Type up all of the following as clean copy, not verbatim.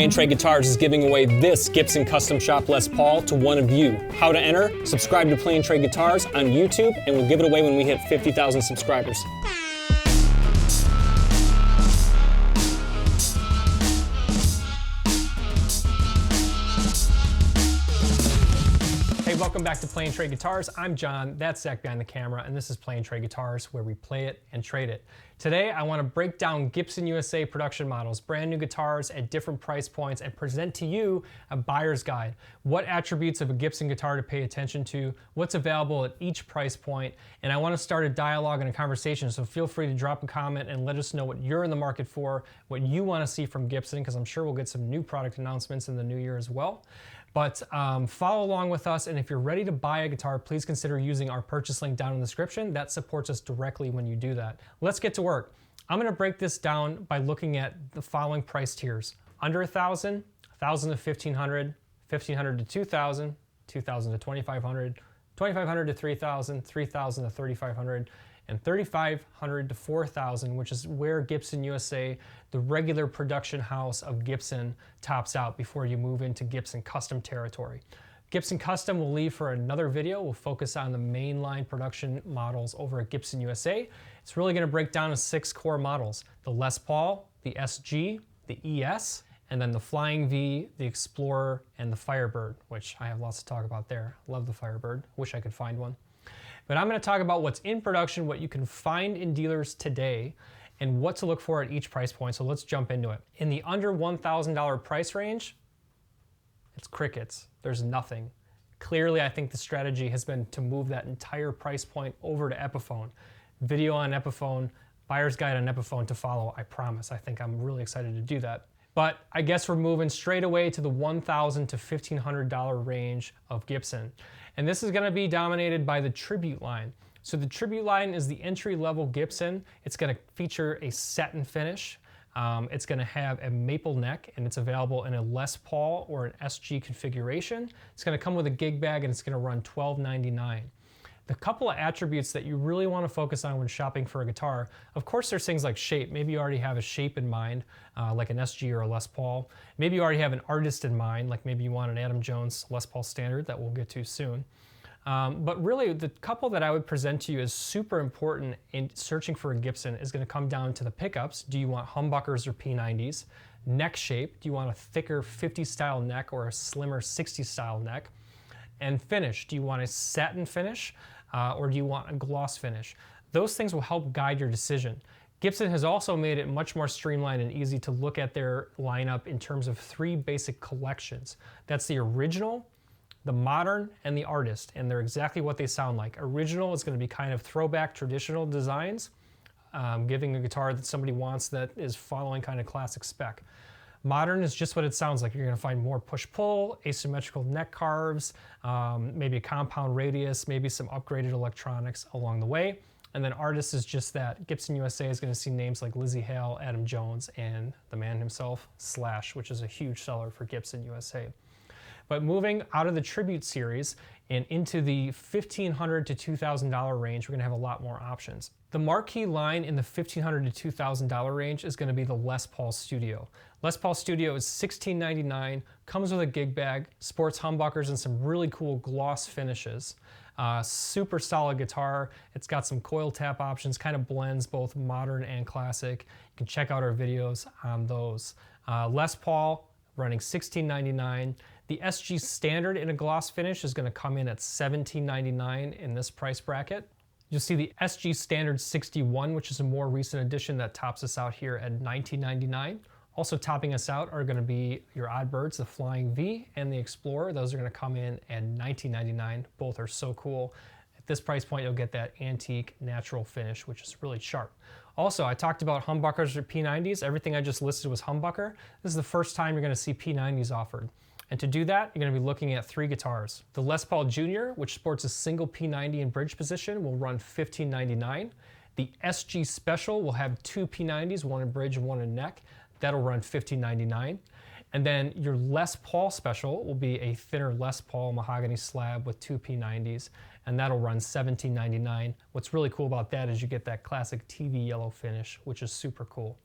Play and Trade Guitars is giving away this Gibson Custom Shop Les Paul to one of you. How to enter? Subscribe to Play and Trade Guitars on YouTube, and we'll give it away when we hit 50,000 subscribers. Hey, welcome back to Play and Trade Guitars. I'm John, that's Zach behind the camera, and this is Play and Trade Guitars, where we play it and trade it. Today, I want to break down Gibson USA production models, brand new guitars at different price points, and present to you a buyer's guide. What attributes of a Gibson guitar to pay attention to, what's available at each price point, and I want to start a dialogue and a conversation, so feel free to drop a comment and let us know what you're in the market for, what you want to see from Gibson, because I'm sure we'll get some new product announcements in the new year as well. But follow along with us, and if you're ready to buy a guitar, please consider using our purchase link down in the description. That supports us directly when you do that. Let's get to work. I'm gonna break this down by looking at the following price tiers. Under 1,000, 1,000 to 1,500, 1,500 to 2,000, 2,000 to 2,500, 2,500 to 3,000, 3,000 to 3,500, and 3,500 to 4,000, which is where Gibson USA, the regular production house of Gibson, tops out before you move into Gibson Custom territory. Gibson Custom will leave for another video. We'll focus on the mainline production models over at Gibson USA. It's really gonna break down to 6 core models: the Les Paul, the SG, the ES, and then the Flying V, the Explorer, and the Firebird, which I have lots to talk about there. Love the Firebird, wish I could find one. But I'm going to talk about what's in production, what you can find in dealers today, and what to look for at each price point. So let's jump into it. In the under $1,000 price range, it's crickets. There's nothing. Clearly, I think the strategy has been to move that entire price point over to Epiphone. Video on Epiphone, buyer's guide on Epiphone to follow, I promise. I think I'm really excited to do that. But I guess we're moving straight away to the $1,000 to $1,500 range of Gibson. And this is gonna be dominated by the Tribute line. So the Tribute line is the entry-level Gibson. It's gonna feature a satin finish. It's gonna have a maple neck, and it's available in a Les Paul or an SG configuration. It's gonna come with a gig bag, and it's gonna run $12.99. The couple of attributes that you really want to focus on when shopping for a guitar, of course there's things like shape. Maybe you already have a shape in mind, like an SG or a Les Paul. Maybe you already have an artist in mind, like maybe you want an Adam Jones Les Paul Standard that we'll get to soon. But really, the couple that I would present to you as super important in searching for a Gibson is going to come down to the pickups. Do you want humbuckers or P90s? Neck shape. Do you want a thicker 50 style neck or a slimmer 60 style neck? And finish. Do you want a satin finish? Or do you want a gloss finish? Those things will help guide your decision. Gibson has also made it much more streamlined and easy to look at their lineup in terms of 3 basic collections. That's the original, the modern, and the artist, and they're exactly what they sound like. Original is going to be kind of throwback traditional designs, giving a guitar that somebody wants that is following kind of classic spec. Modern is just what it sounds like. You're going to find more push-pull, asymmetrical neck carves, maybe a compound radius, maybe some upgraded electronics along the way. And then artist is just that. Gibson USA is going to see names like Lizzie Hale, Adam Jones, and the man himself, Slash, which is a huge seller for Gibson USA. But moving out of the Tribute series and into the $1,500 to $2,000 range, we're going to have a lot more options. The marquee line in the $1,500 to $2,000 range is going to be the Les Paul Studio. Les Paul Studio is $16.99, comes with a gig bag, sports humbuckers, and some really cool gloss finishes. Super solid guitar. It's got some coil tap options, kind of blends both modern and classic. You can check out our videos on those. Les Paul running $16.99. The SG Standard in a gloss finish is going to come in at $17.99 in this price bracket. You'll see the SG Standard 61, which is a more recent addition that tops us out here at $19.99. Also topping us out are going to be your Oddbirds, the Flying V and the Explorer. Those are going to come in at $19.99. Both are so cool. At this price point, you'll get that antique natural finish, which is really sharp. Also, I talked about humbuckers or P90s. Everything I just listed was humbucker. This is the first time you're going to see P90s offered. And to do that, you're going to be looking at 3 guitars. The Les Paul Jr., which sports a single P90 in bridge position, will run $15.99. The SG Special will have 2 P90s, one in bridge and one in neck. That'll run $15.99. And then your Les Paul Special will be a thinner Les Paul mahogany slab with 2 P90s, and that'll run $17.99. What's really cool about that is you get that classic TV yellow finish, which is super cool.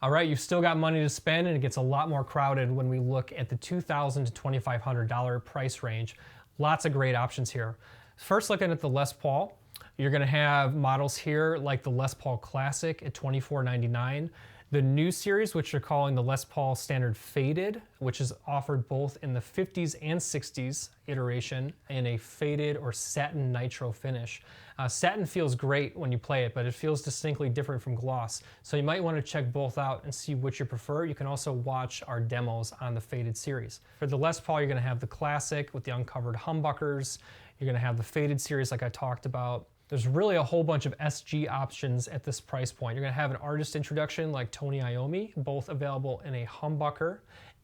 All right, you've still got money to spend, and it gets a lot more crowded when we look at the $2,000 to $2,500 price range. Lots of great options here. First, looking at the Les Paul, you're gonna have models here like the Les Paul Classic at $24.99. The new series, which they're calling the Les Paul Standard Faded, which is offered both in the 50s and 60s iteration in a faded or satin nitro finish. Satin feels great when you play it, but it feels distinctly different from gloss. So you might want to check both out and see which you prefer. You can also watch our demos on the Faded series. For the Les Paul, you're going to have the Classic with the uncovered humbuckers. You're going to have the Faded series like I talked about. There's really a whole bunch of SG options at this price point. You're gonna have an artist introduction like Tony Iommi, both available in a humbucker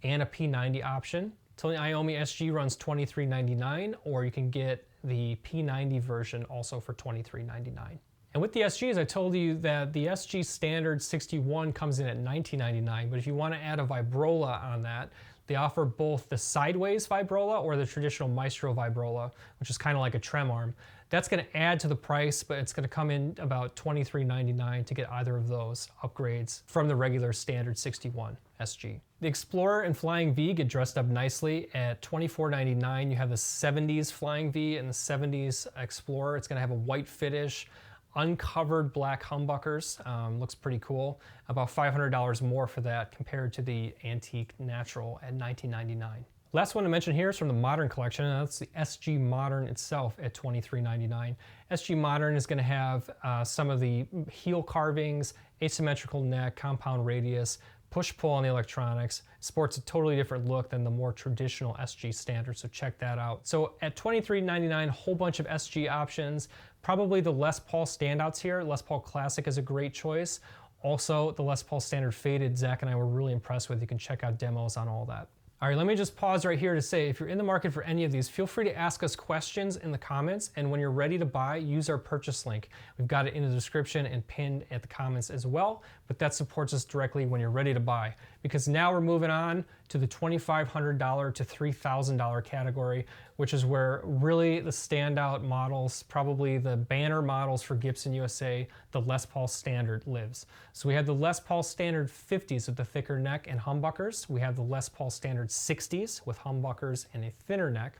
and a P90 option. Tony Iommi SG runs $23.99, or you can get the P90 version also for $23.99. And with the SGs, I told you that the SG Standard 61 comes in at $19.99, but if you wanna add a Vibrola on that, they offer both the sideways Vibrola or the traditional Maestro Vibrola, which is kind of like a trem arm. That's going to add to the price, but it's going to come in about $23.99 to get either of those upgrades from the regular standard 61 SG. The Explorer and Flying V get dressed up nicely at $24.99. You have the 70s Flying V and the 70s Explorer. It's going to have a white finish, uncovered black humbuckers. Looks pretty cool. About $500 more for that compared to the antique natural at $19.99. Last one to mention here is from the Modern collection, and that's the SG Modern itself at $23.99. SG Modern is going to have some of the heel carvings, asymmetrical neck, compound radius, push-pull on the electronics. Sports a totally different look than the more traditional SG Standard, so check that out. So at $23.99, a whole bunch of SG options. Probably the Les Paul standouts here. Les Paul Classic is a great choice. Also, the Les Paul Standard Faded, Zach and I were really impressed with. You can check out demos on all that. All right, let me just pause right here to say, if you're in the market for any of these, feel free to ask us questions in the comments, and when you're ready to buy, use our purchase link. We've got it in the description and pinned at the comments as well, but that supports us directly when you're ready to buy. Because now we're moving on to the $2,500 to $3,000 category, which is where really the standout models, probably the banner models for Gibson USA, the Les Paul Standard lives. So we have the Les Paul Standard 50s with the thicker neck and humbuckers. We have the Les Paul Standard 60s with humbuckers and a thinner neck.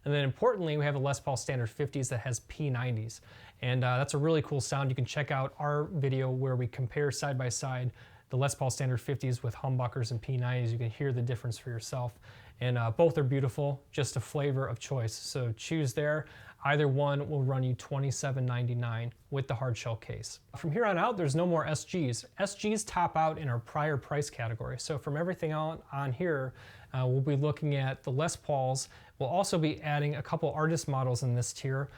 And then importantly, we have the Les Paul Standard 50s that has P90s. And that's a really cool sound. You can check out our video where we compare side by side the Les Paul Standard 50s with humbuckers and P90s. You can hear the difference for yourself. And both are beautiful, just a flavor of choice. So choose there. Either one will run you $27.99 with the hard shell case. From here on out, there's no more SGs. SGs top out in our prior price category. So from everything on here, we'll be looking at the Les Pauls. We'll also be adding a couple artist models in this tier.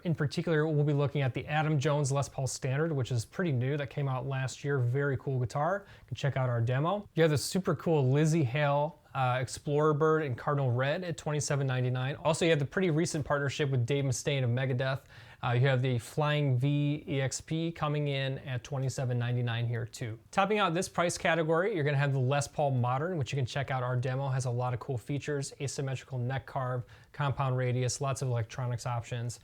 In particular, we'll be looking at the Adam Jones Les Paul Standard, which is pretty new. That came out last year. Very cool guitar. You can check out our demo. You have the super cool Lizzie Hale Explorer Bird in Cardinal Red at $27.99. Also, you have the pretty recent partnership with Dave Mustaine of Megadeth. You have the Flying V EXP coming in at $27.99 here too. Topping out this price category, you're gonna have the Les Paul Modern, which you can check out our demo. Has a lot of cool features, asymmetrical neck carve, compound radius, lots of electronics options.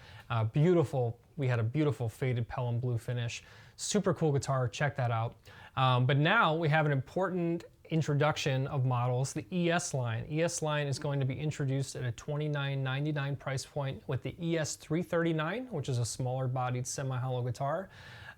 Beautiful, we had a beautiful faded Pelham blue finish. Super cool guitar, check that out. But now we have an important introduction of models, the ES line. ES line is going to be introduced at a $29.99 price point with the ES339, which is a smaller bodied semi-hollow guitar,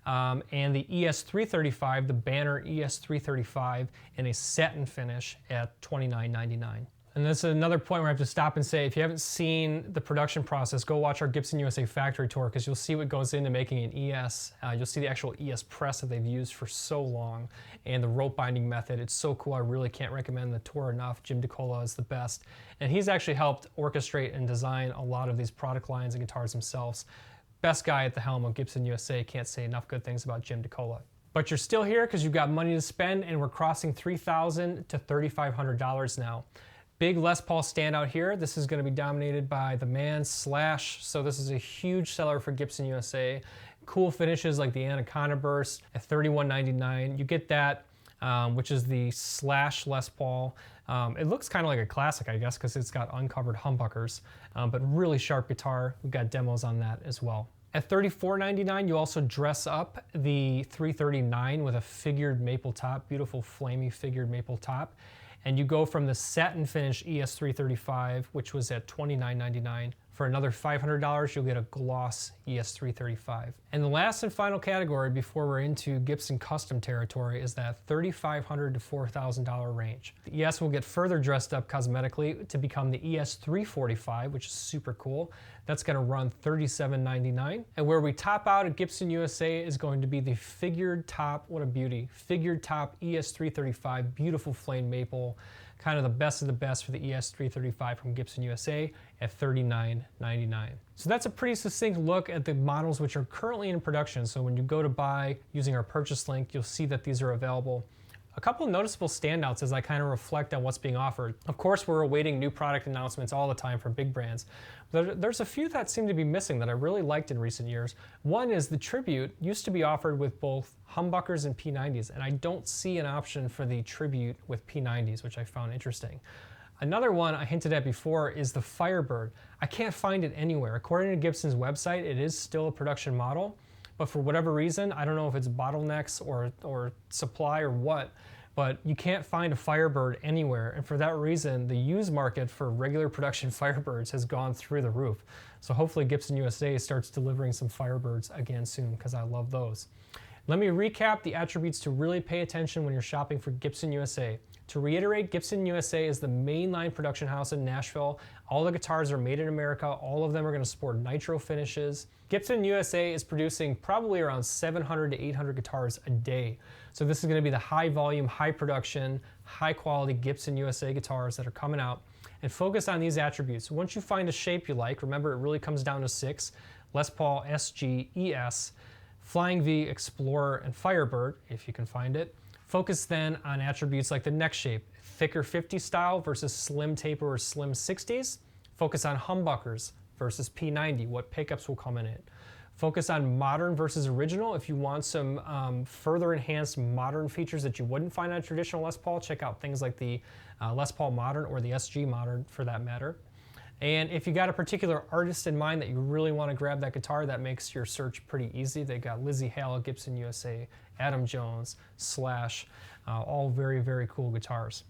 and the ES335, the banner ES335 in a satin finish at $29.99. And this is another point where I have to stop and say, if you haven't seen the production process, go watch our Gibson USA factory tour, because you'll see what goes into making an ES. You'll see the actual ES press that they've used for so long, and the rope binding method. It's so cool. I really can't recommend the tour enough. Jim DeCola is the best. And he's actually helped orchestrate and design a lot of these product lines and guitars themselves. Best guy at the helm of Gibson USA. Can't say enough good things about Jim DeCola. But you're still here because you've got money to spend, and we're crossing $3,000 to $3,500 now. Big Les Paul standout here. This is going to be dominated by the Man Slash. So this is a huge seller for Gibson USA. Cool finishes like the Anaconda Burst at $31.99. You get that, which is the Slash Les Paul. It looks kind of like a classic, I guess, because it's got uncovered humbuckers, but really sharp guitar. We've got demos on that as well. At $34.99, you also dress up the 339 with a figured maple top, beautiful flamey figured maple top. And you go from the satin finish ES335, which was at $29.99. For another $500, you'll get a gloss ES335. And the last and final category before we're into Gibson custom territory is that $3,500 to $4,000 range. The ES will get further dressed up cosmetically to become the ES345, which is super cool. That's gonna run $37.99. And where we top out at Gibson USA is going to be the figured top, what a beauty, figured top ES335, beautiful flame maple, kind of the best of the best for the ES335 from Gibson USA at $39.99. So that's a pretty succinct look at the models which are currently in production. So when you go to buy using our purchase link, you'll see that these are available. A couple of noticeable standouts as I kind of reflect on what's being offered. Of course, we're awaiting new product announcements all the time from big brands. There's a few that seem to be missing that I really liked in recent years. One is the Tribute used to be offered with both humbuckers and P90s, and I don't see an option for the Tribute with P90s, which I found interesting. Another one I hinted at before is the Firebird. I can't find it anywhere. According to Gibson's website, it is still a production model, but for whatever reason, I don't know if it's bottlenecks or supply or what, but you can't find a Firebird anywhere. And for that reason, the used market for regular production Firebirds has gone through the roof. So hopefully Gibson USA starts delivering some Firebirds again soon, because I love those. Let me recap the attributes to really pay attention when you're shopping for Gibson USA. To reiterate, Gibson USA is the mainline production house in Nashville. All the guitars are made in America. All of them are going to sport nitro finishes. Gibson USA is producing probably around 700 to 800 guitars a day. So this is going to be the high volume, high production, high quality Gibson USA guitars that are coming out. And focus on these attributes. Once you find a shape you like, remember it really comes down to 6, Les Paul, SG, ES, Flying V, Explorer, and Firebird, if you can find it. Focus then on attributes like the neck shape, thicker 50 style versus slim taper or slim 60s. Focus on humbuckers versus P90, what pickups will come in it. Focus on modern versus original. If you want some further enhanced modern features that you wouldn't find on a traditional Les Paul, check out things like the Les Paul Modern or the SG Modern for that matter. And if you got a particular artist in mind that you really want to grab that guitar, that makes your search pretty easy. They got Lizzie Hale, Gibson USA, Adam Jones, Slash, all very, very cool guitars.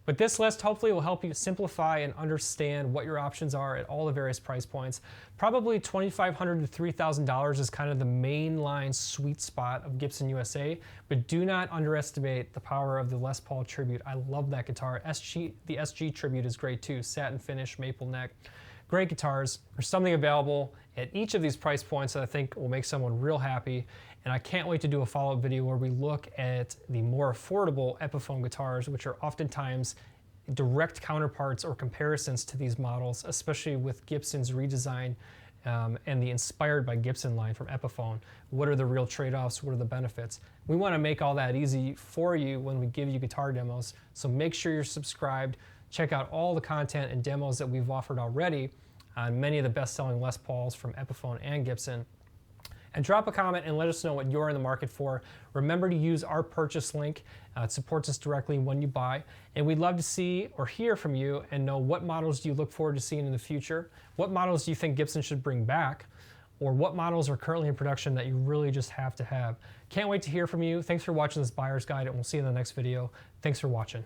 But this list hopefully will help you simplify and understand what your options are at all the various price points. Probably $2,500 to $3,000 is kind of the mainline sweet spot of Gibson USA, but do not underestimate the power of the Les Paul Tribute. I love that guitar. The SG Tribute is great too, satin finish, maple neck. Great guitars. There's something available at each of these price points that I think will make someone real happy. And I can't wait to do a follow-up video where we look at the more affordable Epiphone guitars, which are oftentimes direct counterparts or comparisons to these models, especially with Gibson's redesign and the inspired by Gibson line from Epiphone. What are the real trade-offs? What are the benefits? We want to make all that easy for you when we give you guitar demos. So make sure you're subscribed. Check out all the content and demos that we've offered already on many of the best-selling Les Pauls from Epiphone and Gibson. And drop a comment and let us know what you're in the market for. Remember to use our purchase link. It supports us directly when you buy. And we'd love to see or hear from you and know what models do you look forward to seeing in the future? What models do you think Gibson should bring back? Or what models are currently in production that you really just have to have? Can't wait to hear from you. Thanks for watching this buyer's guide, and we'll see you in the next video. Thanks for watching.